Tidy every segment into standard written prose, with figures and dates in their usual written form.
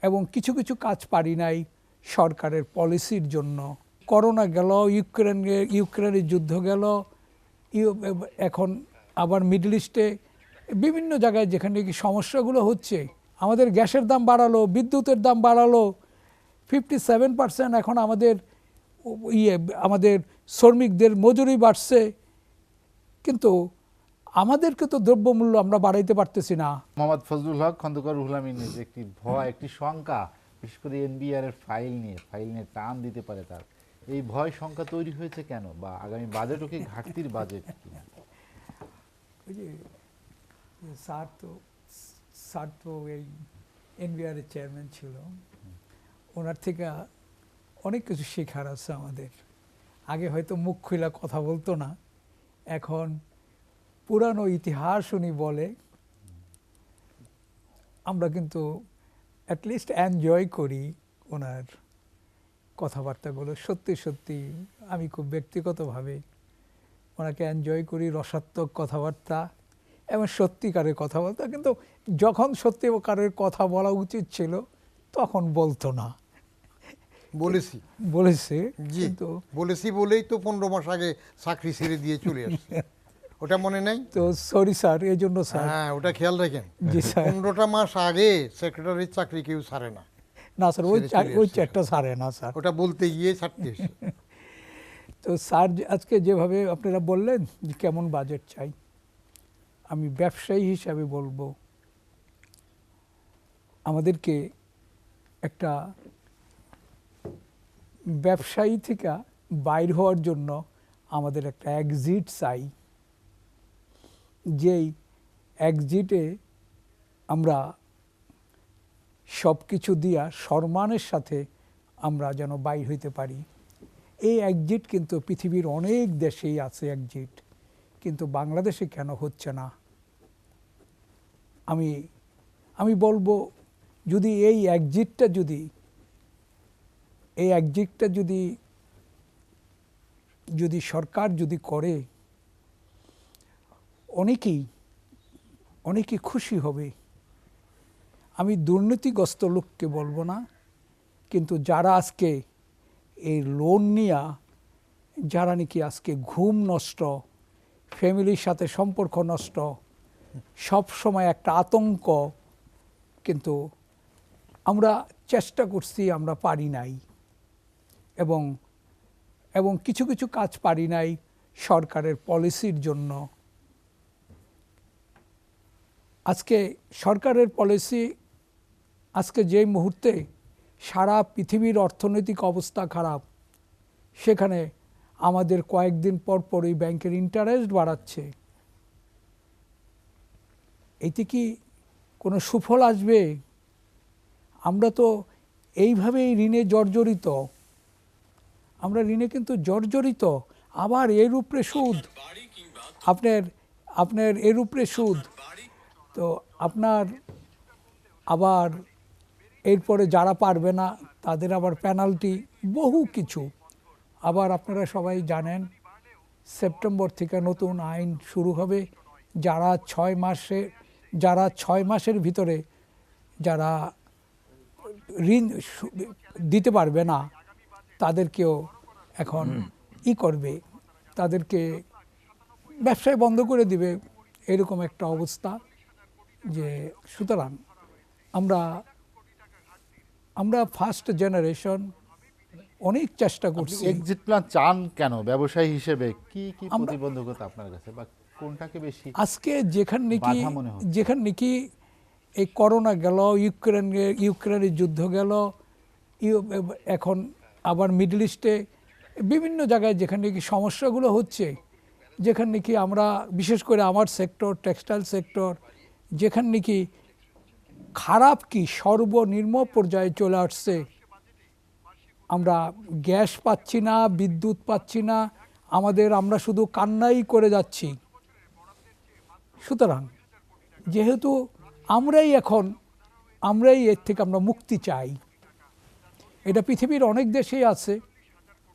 এবং কিছু কিছু কাজ পারি নাই সরকারের পলিসির জন্য। করোনা গেল, ইউক্রেনের যুদ্ধ গেল, এখন আবার মিডল ইস্টে বিভিন্ন জায়গায় যেখানে কি সমস্যাগুলো হচ্ছে, আমাদের গ্যাসের দাম বাড়ালো, বিদ্যুতের দাম বাড়ালো 57%। এখন আমাদের শ্রমিকদের মজুরি বাড়ছে, কিন্তু আমাদেরকে তো দ্রব্যমূল্য আমরা বাড়াইতে পারতেছি না। মোহাম্মদ ফজলুল হক খন্দকার রুহুল আমিনের যে একটি ভয়, একটি শঙ্কা, বিশেষ করে এনবিআর এর ফাইল নিয়ে টান দিতে পারে, তার এই ভয় শঙ্কা তৈরি হয়েছে কেন? বা আগামী বাজেটও কি ঘাটতির বাজেট কিনা? ওই যে স্যার তো এই এনবিআর এর চেয়ারম্যান ছিল, ওনার থেকে অনেক কিছু শেখার আছে আমাদের। আগে হয়তো মুখ খুলে কথা বলতো না, এখন পুরানো ইতিহাস উনি বলে, আমরা কিন্তু অ্যাটলিস্ট এনজয় করি ওনার কথাবার্তাগুলো। সত্যি সত্যি আমি খুব ব্যক্তিগতভাবে ওনাকে এনজয় করি, রসাত্মক কথাবার্তা এবং সত্যিকারের কথাবার্তা। কিন্তু যখন সত্যিকারের কথা বলা উচিত ছিল তখন বলতো না। বলেছে কিন্তু বলেছি বলেই তো 15 মাস আগে চাকরি ছেড়ে দিয়ে চলে আসছে। ওটা মনে নাই তো? সরি স্যার, এই জন্য স্যার। হ্যাঁ, ওটা খেয়াল রাখেন। জি স্যার। 15টা মাস আগে সেক্রেটারির চাকরি কেউ ছাড়ে না। না স্যার, ওই চারটা ছাড়ে না স্যার, ওটা বলতে গিয়ে ছাড়তে এসে। তো স্যার আজকে যেভাবে আপনারা বললেন যে কেমন বাজেট চাই, আমি ব্যবসায়ী হিসাবে বলবো, আমাদেরকে একটা ব্যবসায়ী থেকে বাইর হওয়ার জন্য আমাদের একটা এক্সিট চাই। যেই এক্সিটে আমরা সব কিছু দিয়া সম্মানের সাথে আমরা যেন বাইর হইতে পারি। এই এক্সিট কিন্তু পৃথিবীর অনেক দেশেই আছে এক্সিট, কিন্তু বাংলাদেশে কেন হচ্ছে না? আমি বলবো, যদি এই এক্সিটটা যদি সরকার যদি করে, অনেকেই খুশি হবে। আমি দুর্নীতিগ্রস্ত লোককে বলবো না, কিন্তু যারা আজকে এই লোন নিয়ে যারা নাকি আজকে ঘুম নষ্ট, ফ্যামিলির সাথে সম্পর্ক নষ্ট, সব সময় একটা আতঙ্ক, কিন্তু আমরা চেষ্টা করছি, আমরা পারি নাই, এবং কিছু কিছু কাজ পারি নাই সরকারের পলিসির জন্য। আজকে সরকারের পলিসি, আজকে যে মুহূর্তে সারা পৃথিবীর অর্থনৈতিক অবস্থা খারাপ, সেখানে আমাদের কয়েকদিন পর পরই ব্যাংকের ইন্টারেস্ট বাড়াচ্ছে। এতে কি কোনো সুফল আসবে? আমরা তো এইভাবেই ঋণে জর্জরিত, আমরা ঋণে কিন্তু জর্জরিত। আবার এর উপরে সুদ, আপনার এর উপরে সুদ, তো আপনার আবার এরপরে যারা পারবে না তাদের আবার পেনাল্টি, বহু কিছু। আবার আপনারা সবাই জানেন সেপ্টেম্বর থেকে নতুন আইন শুরু হবে। যারা 6 মাসের ভিতরে যারা ঋণ দিতে পারবে না তাদেরকেও এখন করবে, তাদেরকে ব্যবসায় বন্ধ করে দিবে, এরকম একটা অবস্থা। যে সুতরাং আমরা ফার্স্ট জেনারেশন অনেক চেষ্টা করছি। এক্সিট প্ল্যান চান কেন? ব্যবসায়ী হিসেবে কি কি প্রতিবন্ধকতা আপনার কাছে, বা কোনটাকে বেশি আজকে যেখান নাকি এই করোনা গেল, ইউক্রেনের যুদ্ধ গেল, এখন আবার মিডল ইস্টে বিভিন্ন জায়গায় যেখানে নাকি সমস্যাগুলো হচ্ছে, যেখানে নাকি আমরা, বিশেষ করে আমার সেক্টর, টেক্সটাইল সেক্টর, যেখানে নাকি খারাপ কি সর্বনিম্ন পর্যায়ে চলে আসছে। আমরা গ্যাস পাচ্ছি না, বিদ্যুৎ পাচ্ছি না, আমরা শুধু কান্নাই করে যাচ্ছি। সুতরাং যেহেতু আমরাই এর থেকে আমরা মুক্তি চাই, এটা পৃথিবীর অনেক দেশেই আছে,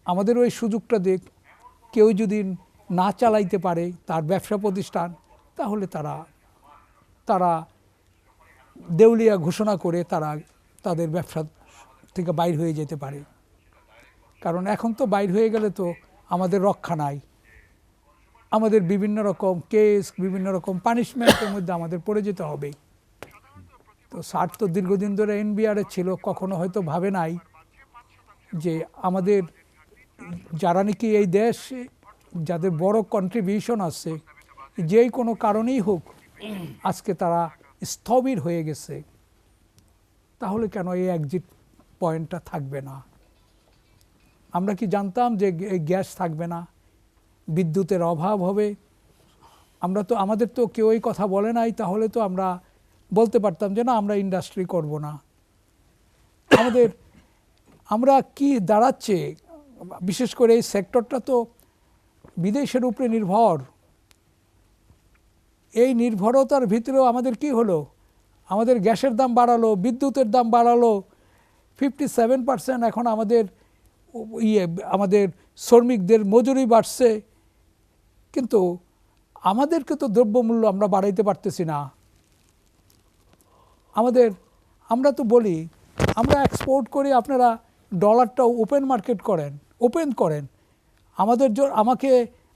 আমাদের ওই সুযোগটা দেখ। কেউ যদি না চালাইতে পারে তার ব্যবসা প্রতিষ্ঠান, তাহলে তারা দেউলিয়া ঘোষণা করে তারা তাদের ব্যবসা থেকে বাইর হয়ে যেতে পারে। কারণ এখন তো বাইর হয়ে গেলে তো আমাদের রক্ষা নাই, আমাদের বিভিন্ন রকম কেস, বিভিন্ন রকম পানিশমেন্টের মধ্যে আমাদের পড়ে যেতে হবে। তো স্যার তো দীর্ঘদিন ধরে এনবিআরে ছিল, কখনো হয়তো ভাবে নাই যে আমাদের যারা নাকি এই দেশে যাদের বড় কন্ট্রিবিউশন আছে, যেই কোনো কারণেই হোক আজকে তারা স্থবির হয়ে গেছে, তাহলে কেন এই এক্সিট পয়েন্টটা থাকবে না? আমরা কি জানতাম যে এই গ্যাস থাকবে না, বিদ্যুতের অভাব হবে? আমরা তো, আমাদের তো কেউ এই কথা বলে নাই, তাহলে তো আমরা বলতে পারতাম যে না, আমরা ইন্ডাস্ট্রি করব না। আমরা কি দাঁড়াচ্ছে, বিশেষ করে এই সেক্টরটা তো বিদেশের উপরে নির্ভর। এই নির্ভরতার ভিতরেও আমাদের কি হলো? আমাদের গ্যাসের দাম বাড়ালো, বিদ্যুতের দাম বাড়ালো, 57% এখন আমাদের আমাদের শ্রমিকদের মজুরি বাড়ছে, কিন্তু আমাদেরকে তো দ্রব্যমূল্য আমরা বাড়াইতে পারতেছি না। আমরা তো বলি আমরা এক্সপোর্ট করি, আপনারা ডলারটা ওপেন মার্কেট করেন, ওপেন করেন।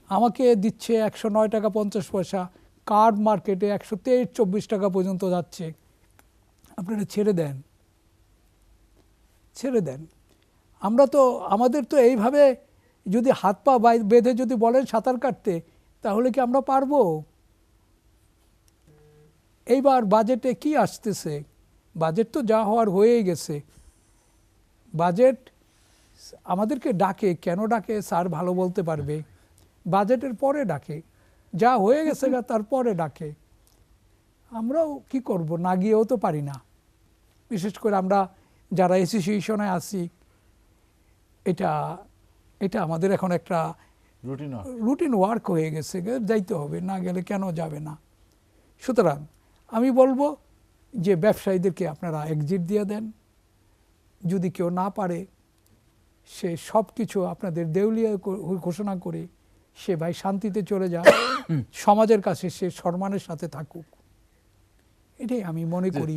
আমাকে দিচ্ছে 109 টাকা 50 পয়সা, কার্ড মার্কেটে 123-24 টাকা পর্যন্ত যাচ্ছে। আপনারা ছেড়ে দেন। আমাদের তো এইভাবে যদি হাত পা বেঁধে যদি বলেন সাঁতার কাটতে, তাহলে কি আমরা পারবো? এইবার বাজেটে কি আসতেছে? বাজেট তো যা হওয়ার হয়েই গেছে। বাজেট আমাদেরকে ডাকে, কেন ডাকে স্যার ভালো বলতে পারবে। বাজেটের পরে ডাকে, যা হয়ে গেছে তারপরে ডাকে। আমরাও কি করব, না গিয়েও তো পারি না। বিশেষ করে আমরা যারা অ্যাসোসিয়েশনে আছি, এটা আমাদের এখন একটা রুটিন ওয়ার্ক হয়ে গেছে, যাইতে হবে, না গেলে কেন যাবে না। সুতরাং আমি বলবো যে ব্যবসায়ীদেরকে আপনারা এক্সিট দিয়ে দেন। যদি কেউ না পারে, সে সব কিছু আপনাদের দেউলিয়া ঘোষণা করে সে ভাই শান্তিতে চলে যায়, সমাজের কাছে সে সম্মানের সাথে থাকুক, এটাই আমি মনে করি।